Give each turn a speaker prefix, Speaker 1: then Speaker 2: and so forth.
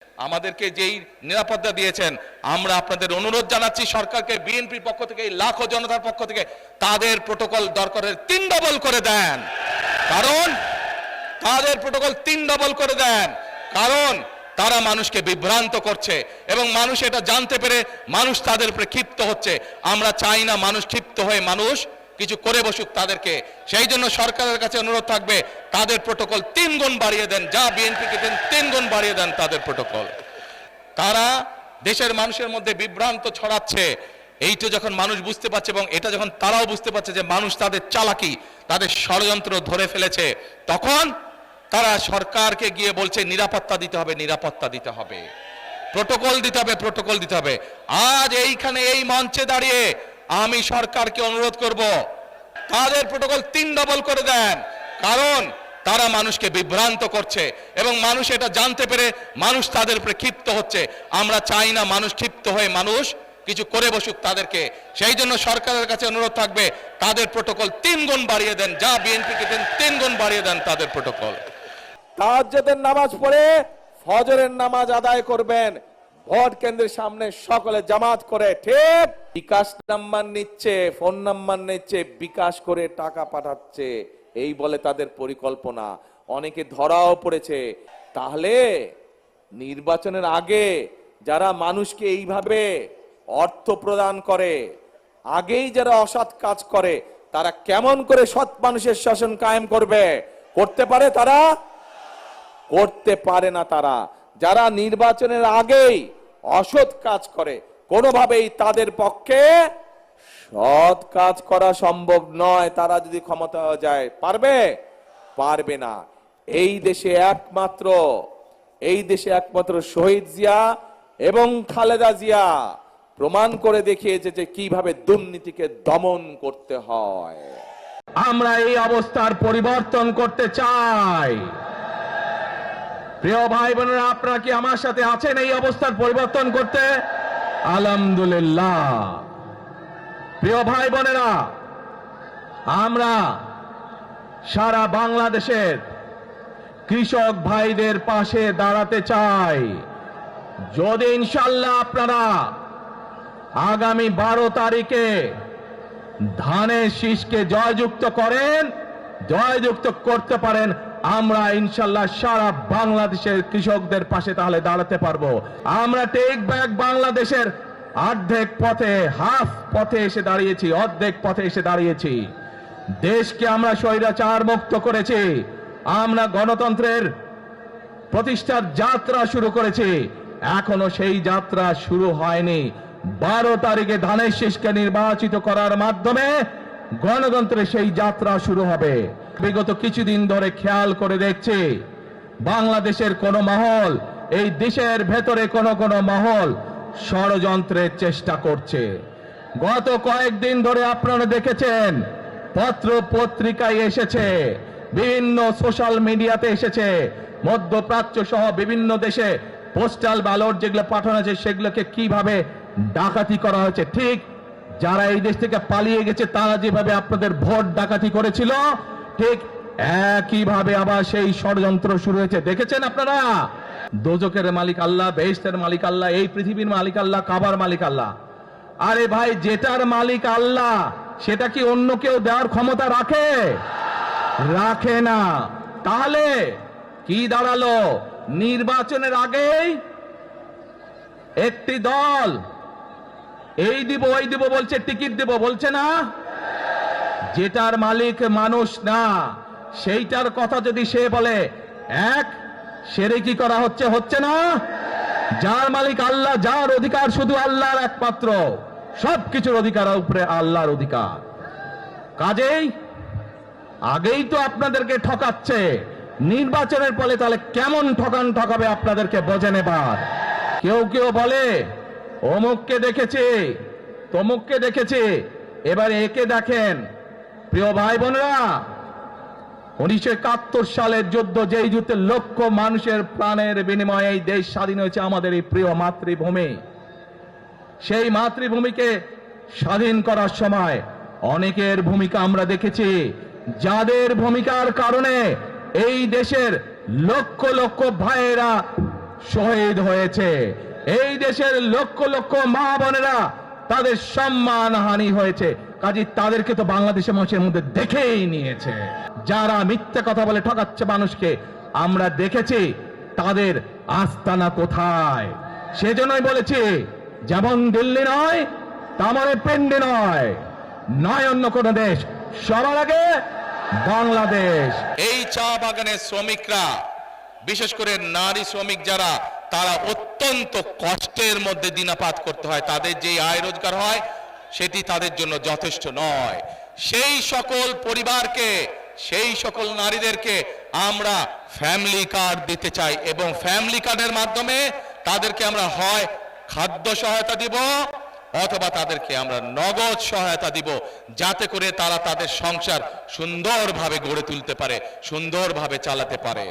Speaker 1: আমাদেরকে যেই নিরাপত্তা দিয়েছেন, আমরা আপনাদের অনুরোধ জানাচ্ছি সরকারকে, বিএনপির পক্ষ থেকে, এই লাখো জনতার পক্ষ থেকে তাদের প্রোটোকল দরকারের 3 ডবল করে দেন। কারণ তাদের প্রোটোকল 3 ডবল করে দেন, কারণ তারা মানুষকে বিভ্রান্ত করছে এবং মানুষ এটা জানতে পেরে মানুষ তাদের উপরে ক্ষিপ্ত হচ্ছে। আমরা চাই না মানুষ ক্ষিপ্ত হয়ে মানুষ কিছু করে বসুক তাদেরকে। সেই জন্য সরকারের কাছে অনুরোধ থাকবে তাদের প্রোটোকল 3 গুণ বাড়িয়ে দেন, যা বিএনপিকে দেন 3 গুণ বাড়িয়ে দেন তাদের প্রোটোকল। তারা দেশের মানুষের মধ্যে বিভ্রান্ত ছড়াচ্ছে, এইটা যখন মানুষ বুঝতে পারছে এবং এটা যখন তারাও বুঝতে পারছে যে মানুষ তাদের চালাকি, তাদের ষড়যন্ত্র ধরে ফেলেছে, তখন তারা সরকারকে গিয়ে বলছে নিরাপত্তা দিতে হবে, নিরাপত্তা দিতে হবে, প্রোটোকল দিতে হবে, প্রোটোকল দিতে হবে। আজ এইখানে এই মঞ্চে দাঁড়িয়ে আমি সরকারকে অনুরোধ করব তাদের প্রোটোকল 3 ডবল করে দেন, কারণ তারা মানুষকে বিভ্রান্ত করছে এবং মানুষ এটা জানতে পেরে মানুষ তাদের উপরে ক্ষিপ্ত হচ্ছে। আমরা চাই না মানুষ ক্ষিপ্ত হয়ে মানুষ কিছু করে বসুক তাদেরকে। সেই জন্য সরকারের কাছে অনুরোধ থাকবে তাদের প্রোটোকল 3 গুণ বাড়িয়ে দেন, যা বিএনপিকে দেন 3 গুণ বাড়িয়ে দেন তাদের প্রোটোকল।
Speaker 2: তাহাজ্জুদের নামাজ পড়ে ফজরের নামাজ আদায় করবেন, ভোট কেন্দ্রের সামনে সকলে জামাত করে, ঠিক বিকাশ নাম্বার নিচ্ছে, ফোন নাম্বার নিচ্ছে, বিকাশ করে টাকা পাঠাচ্ছে, এই বলে তাদের পরিকল্পনা। অনেকে ধরাও পড়েছে। তাহলে নির্বাচনের আগে যারা মানুষকে এইভাবে অর্থ প্রদান করে, আগেই যারা অসৎ কাজ করে, তারা কেমন করে সৎ মানুষের শাসন কায়েম করবে? করতে পারে তারা? করতে পারে না। তারা যারা নির্বাচনের আগেই অসৎ কাজ করে, কোনোভাবেই তাদের পক্ষে সৎ কাজ করা সম্ভব নয়। তারা যদি ক্ষমতা যায়, পারবে? পারবে না। এই দেশে একমাত্র শহীদ জিয়া এবং খালেদা জিয়া প্রমাণ করে দেখিয়েছে যে কিভাবে দুর্নীতিকে দমন করতে হয়।
Speaker 3: আমরা এই অবস্থার পরিবর্তন করতে চাই। প্রিয় ভাই বোনেরা, আপনারা কি আমার সাথে আছেন এই অবস্থার পরিবর্তন করতে? আলহামদুলিল্লাহ। প্রিয় ভাই বোনেরা, আমরা সারা বাংলাদেশের কৃষক ভাইদের পাশে দাঁড়াতে চাই। যদি ইনশাআল্লাহ আপনারা আগামী 12 তারিখে ধানের শীষকে জয়যুক্ত করেন, জয়যুক্ত করতে পারেন, আমরা ইনশাআল্লাহ সারা বাংলাদেশের কৃষকদের পাশে তাহলে দাঁড়াতে পারবো। আমরা টেক ব্যাক বাংলাদেশের অর্ধেক পথে, হাফ পথে এসে দাঁড়িয়েছি, অর্ধেক পথে এসে দাঁড়িয়েছি। দেশকে আমরা স্বৈরাচার মুক্ত করেছি, আমরা গণতন্ত্রের প্রতিষ্ঠার যাত্রা শুরু করেছি। এখনো সেই যাত্রা শুরু হয়নি। 12 তারিখে ধানের শীষকে নির্বাচিত করার মাধ্যমে গণতন্ত্রের সেই যাত্রা শুরু হবে। বিগত কিছুদিন ধরে খেয়াল করে দেখছি, বাংলাদেশের কোন মহল, এই দেশের ভেতরে কোন মহল ষড়যন্ত্রের চেষ্টা করছে। গত কয়েকদিন ধরে আপনারা দেখেছেন, পত্র পত্রিকায় এসেছে, বিভিন্ন সোশ্যাল মিডিয়াতে এসেছে, মধ্যপ্রাচ্য সহ বিভিন্ন দেশে পোস্টাল ব্যালট যেগুলো পাঠানো আছে সেগুলোকে কিভাবে ডাকাতি করা হয়েছে। ঠিক যারা এই দেশ থেকে পালিয়ে গেছে তারা যেভাবে আপনাদের ভোট ডাকাতি করেছিল, ঠিক একইভাবে আবার সেই ষড়যন্ত্র শুরু হয়েছে। দেখেছেন আপনারা? দোজকের মালিক আল্লাহ, বেহেশতের মালিক আল্লাহ, এই পৃথিবীর মালিক আল্লাহ, কাবার মালিক আল্লাহ। আরে ভাই, যেটার মালিক আল্লাহ সেটা কি অন্য কেউ দেওয়ার ক্ষমতা রাখে? রাখে না। তাহলে কি দাঁড়ালো? নির্বাচনের আগেই একটি দল এই দিব ওই দিব বলছে, টিকিট দিব বলছে না? যেটার মালিক মানুষ না, সেইটার কথা যদি সে বলে, সেরে কি করা হচ্ছে? হচ্ছে না? যার মালিক আল্লাহ, যার অধিকার শুধু আল্লাহর একমাত্র, সবকিছুর অধিকার উপরে আল্লাহর অধিকার। কাজেই আগেই তো আপনাদেরকে ঠকাচ্ছে, নির্বাচনের ফলে তাহলে কেমন ঠকাবে আপনাদেরকে বোঝেন। এবার কেউ বলে অমুককে দেখেছে, তমুককে দেখেছে, এবার একে দেখেন। প্রিয় ভাই বোনেরা, 1971 সালের যুদ্ধ, যেই যুদ্ধে লক্ষ মানুষের প্রাণের বিনিময়ে এই দেশ স্বাধীন হয়েছে, আমাদের এই প্রিয় মাতৃভূমি, সেই মাতৃভূমিকে স্বাধীন করার সময় অনেকের ভূমিকা আমরা দেখেছি, যাদের ভূমিকার কারণে এই দেশের লক্ষ লক্ষ ভাইয়েরা শহীদ হয়েছে। এই দেশের লক্ষ লক্ষ মা বোনেরা তাদের সম্মান হানি হয়েছে। কাজে তাদেরকে তো বাংলাদেশের মানুষের মধ্যে দেখেই নিয়েছে। যারা মিথ্যা কথা বলে ঠকাচ্ছে মানুষকে, আমরা দেখেছি তাদের আস্তানা কোথায়। সেজন্যই বলেছি, যেমন দিল্লি নয় তেমন পিন্ডি নয়, নয় অন্য কোন দেশ, সবার আগে বাংলাদেশ।
Speaker 1: এই চা বাগানের শ্রমিকরা, বিশেষ করে নারী শ্রমিক যারা, তারা অত্যন্ত কষ্টের মধ্যে দিনাপাত করতে হয়। তাদের যে আয় রোজগার হয় সেটি তাদের জন্য যথেষ্ট নয়। সেই সকল পরিবারকে, সেই সকল নারীদেরকে আমরা ফ্যামিলি কার্ড দিতে চাই এবং ফ্যামিলি কার্ডের মাধ্যমে তাদেরকে আমরা হয় খাদ্য সহায়তা দিব অথবা তাদেরকে আমরা নগদ সহায়তা দিব, যাতে করে তারা তাদের সংসার সুন্দরভাবে গড়ে তুলতে পারে, সুন্দরভাবে চালাতে পারে।